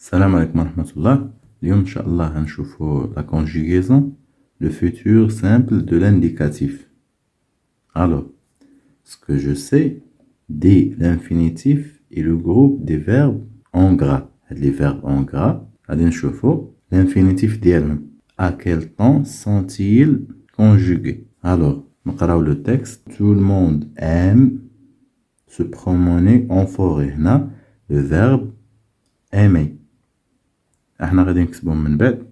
Salam alaikum wa rahmatullah. اليوم إن شاء الله هنشوفوا la conjugaison, le futur simple de l'indicatif. Alors, ce que je sais, dit l'infinitif est le groupe des verbes en gras. Les verbes en gras, غادي نشوفوا l'infinitif ديالهم. À quel temps sont-ils conjugués? Alors, نقراو le texte. Tout le monde aime se promener en forêt. هنا le verbe aimer. احنا غادي نكتبهم من بعد.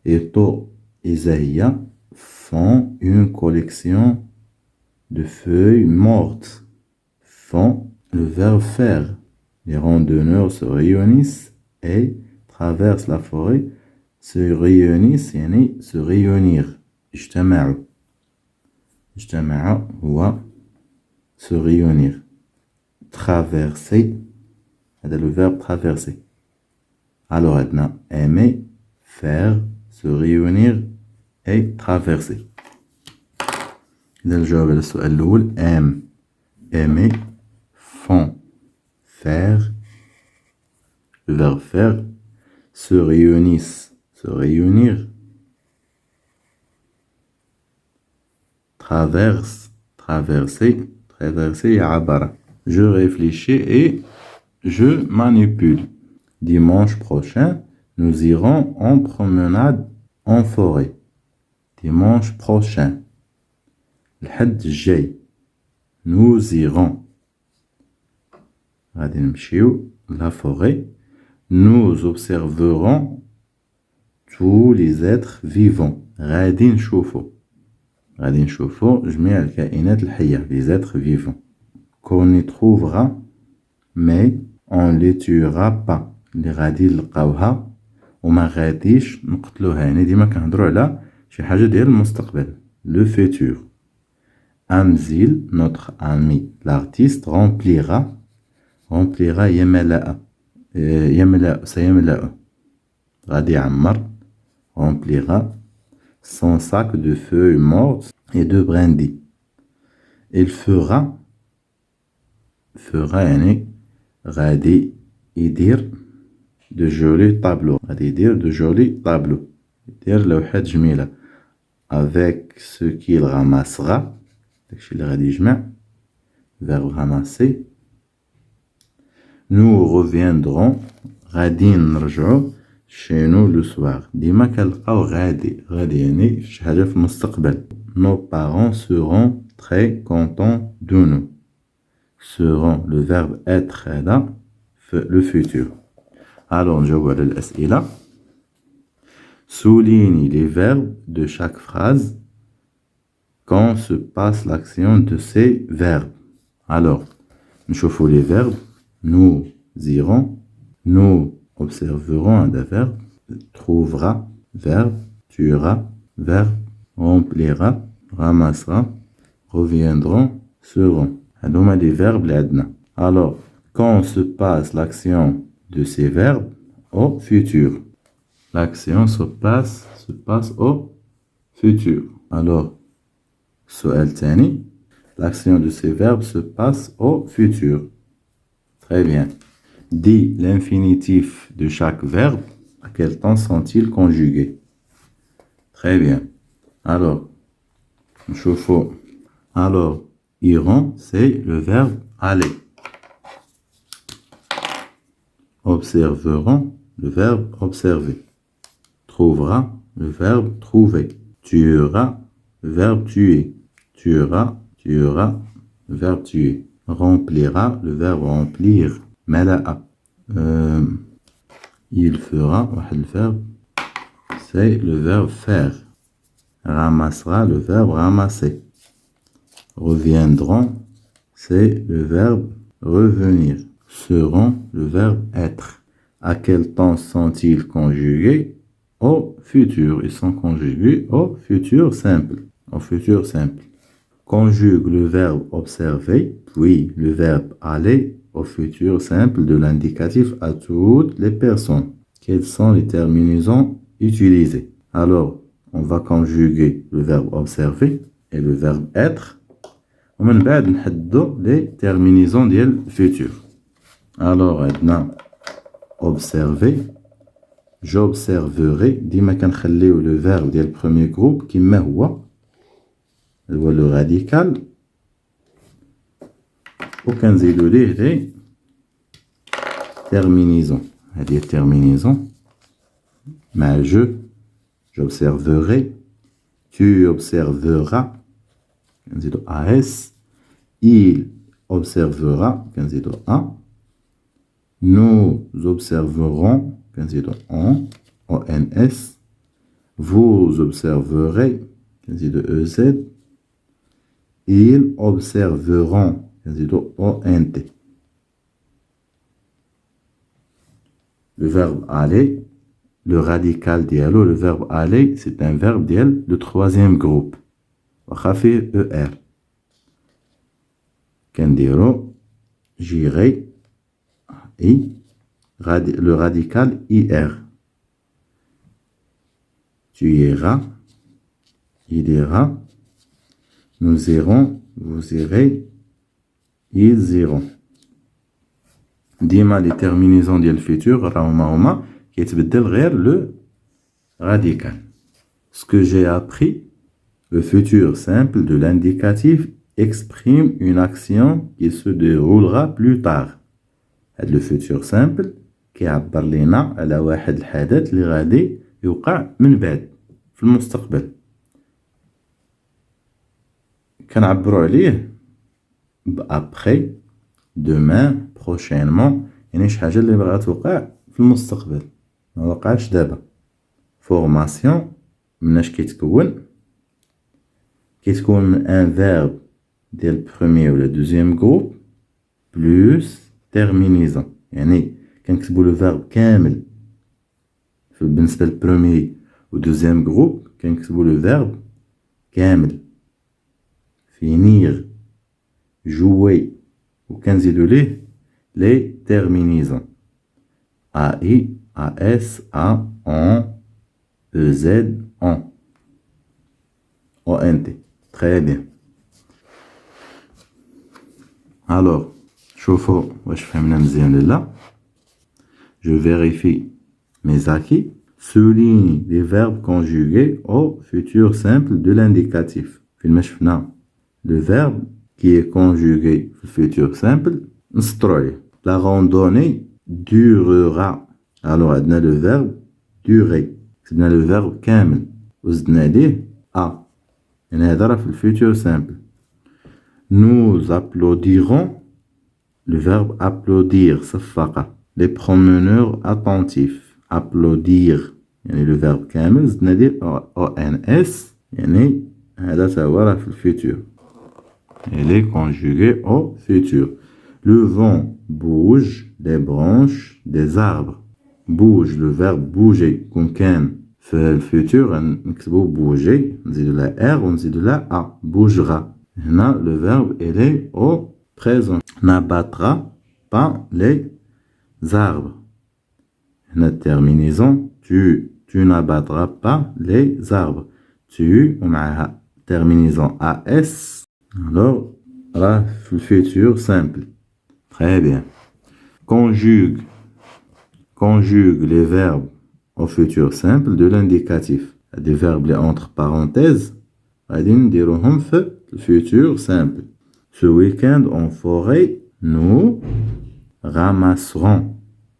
Eto et Zahia font une collection de feuilles mortes. Font le verbe faire. Les randonneurs se réunissent et traversent la forêt. Se réunissent يعني se réunir. اجتمعوا. اجتمع هو se réunir. Traverser. هذا le verbe traverser. Alors, maintenant, aimer, faire, se réunir et traverser. إذا الجواب على السؤال الأول aime, aimer, font, faire, le verbe faire, se réunissent, se réunir, traverse, traverser, traverser عبر. Je réfléchis et je manipule. Dimanche prochain, nous irons en promenade en forêt. Dimanche prochain. الحد الجاي. Nous irons. غادي نمشيو la forêt. Nous observerons tous les êtres vivants. غادي نشوفو جميع الكائنات الحية. Les êtres vivants. Qu'on y trouvera, mais on ne les tuera pas. اللي غادي نلقاوها وما غاديش نقتلوها. يعني ديما كنهضروا على شي حاجة ديال المستقبل. Le futur. Amzil, notre ami, l'artiste, remplira يملأ. سيملأ. غادي يعمر. Remplira son sac de feuilles mortes et de brindilles. Il fera يعني غادي يدير de jolis tableaux. غادي يدير de jolis tableaux. يدير لوحات جميلة. Avec ce qu'il ramassera. داكشي اللي غادي يجمع. Verbe ramasser. Nous reviendrons. غادي نرجعو chez nous le soir. ديما كنلقاو غادي يعني شي حاجة في المستقبل. Nos parents seront très contents de nous. Seront le verbe être هذا le futur. Alors, نجاوب على الأسئلة. Souligne les verbes de chaque phrase quand se passe l'action de ces verbes. Alors, نشوفوا les verbes. Nous irons. Nous observerons un verbe. Trouvera, verbe. Tuera, verbe. Remplira, ramassera. Reviendront, seront. هذوما les verbes اللي عندنا. Alors, quand se passe l'action de ces verbes au futur. L'action se passe au futur. Alors, السؤال الثاني. L'action de ces verbes se passe au futur. Très bien. Dis l'infinitif de chaque verbe. À quel temps sont-ils conjugués? Très bien. Alors, نشوفوا. Alors, iront, c'est le verbe aller. Observeront, le verbe observer. Trouvera, le verbe trouver. Tuera, le verbe tuer. Tuera, le verbe tuer. Remplira, le verbe remplir. ملأ. Il fera, le verbe, c'est le verbe faire. Ramassera, le verbe ramasser. Reviendront, c'est le verbe revenir. Seront, le verbe être. À quel temps sont-ils conjugués? Au futur. Ils sont conjugués au futur simple. Au futur simple. Conjugue le verbe observer, puis le verbe aller au futur simple de l'indicatif à toutes les personnes. Quelles sont les terminaisons utilisées? Alors, on va conjuguer le verbe observer et le verbe être. ومن بعد نحددوا les terminaisons ديال futur. Alors, maintenant, observer, j'observerai. ديما كنخليو le verbe ديال le premier groupe كما هو le radical وكنزيدو ليه les terminaisons. هذه terminaison مع je, j'observerai, tu observeras, كنزيدو as, il observera, كنزيدو a, nous observerons, كنزيدو ons, vous observerez, كنزيدو ez, ils observeront, كنزيدو ont. Le verbe aller, le radical dialo, le verbe aller, c'est un verbe dial, le troisième groupe. واخا فيه er. كنديرو j'irai et le radical ir. Tu iras, il ira, nous irons, vous irez, ils iront. ديما les terminaisons ديال الفيتور راهما هما كيتبدل غير le radical. Ce que j'ai appris, le futur simple de l'indicatif exprime une action qui se déroulera plus tard. هاد le futur simple كيعبر لينا على واحد الحدث اللي غادي يوقع من بعد في المستقبل. كنعبروا عليه après, demain, prochainement. يعني شي حاجة اللي بغات توقع في المستقبل ما وقعش دابا. formation مناش كيتكون من ان verbe ديال premier ولا deuxième groupe plus terminaison. يعني كنكتبو لو verbe كامل بالنسبة للبروميي و deuxième groupe كنكتبو لو verbe كامل finir, jouer وكنزيدو ليه les terminaisons AI, AS, A, ON, EZ, ON, ONT. Très bien. Alors, شوفوا واش فهمنا مزيان ولا. Je vérifie mes acquis. Souligne les verbes conjugués au futur simple de l'indicatif. فين ما شفنا le verbe qui est conjugué au futur simple نسطرو. La randonnée durera. Alors, عندنا le verbe durer. عندنا le verbe كامل وزدنا ليه a. يعني هذا راه في futur simple. Nous applaudirons. Le verbe applaudir صفقة. Les promeneurs attentifs. Applaudir. يعني le verbe كامل زدنا ليه ons. يعني هذا تاهو راه في futur. Elle est conjuguée au futur. Le vent bouge les branches des arbres. Bouge, le verbe bouger. Comme كان في الفيتور نكتبو bouger نزيدو لا r ونزيدو لا a. Bougera. هنا le verbe il est au présent. N'abattra pas les arbres. هنا terminaison tu n'abattras pas les arbres. Tu ومعها terminaison as. Alors là في futur simple. Très bien. Conjugue les verbes au futur simple de l'indicatif. Des verbes entre parenthèses. غادي نديروهم في le futur simple. Ce week-end en forêt, nous ramasserons.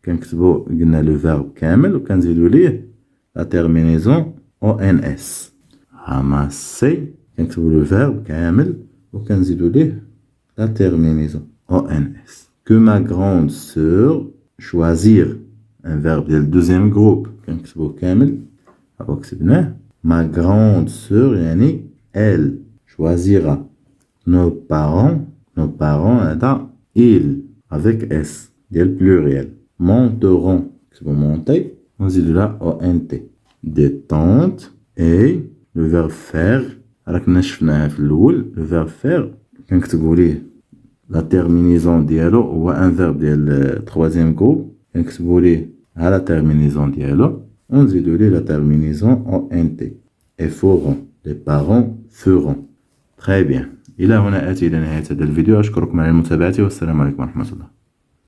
كنكتبو قلنا le verbe كامل وكنزيدو ليه la terminaison ons. Ramasser. كنكتبو le verbe كامل وكنزيدو ليه la terminaison ons. Que ma grande sœur choisir. Un verbe ديال deuxième groupe كنكتبو كامل هاو كتبناه. Ma grande sœur يعني elle choisira. Nos parents هذا ils avec s ديال pluriel. Monteront كتبو monter ونزيدو لا ont. Des tantes et le verbe faire راه كنا شفناه في الاول. le verbe faire كنكتبو ليه la terminaison ديالو هو un verbe ديال troisième groupe كنكتبو ليه ها la terminaison ديالو ونزيدو ليه la terminaison ont. Et feront. Les parents feront. Très bien. إلى هنا آتي إلى نهاية هذا الفيديو. أشكركم على المتابعة والسلام عليكم ورحمة الله.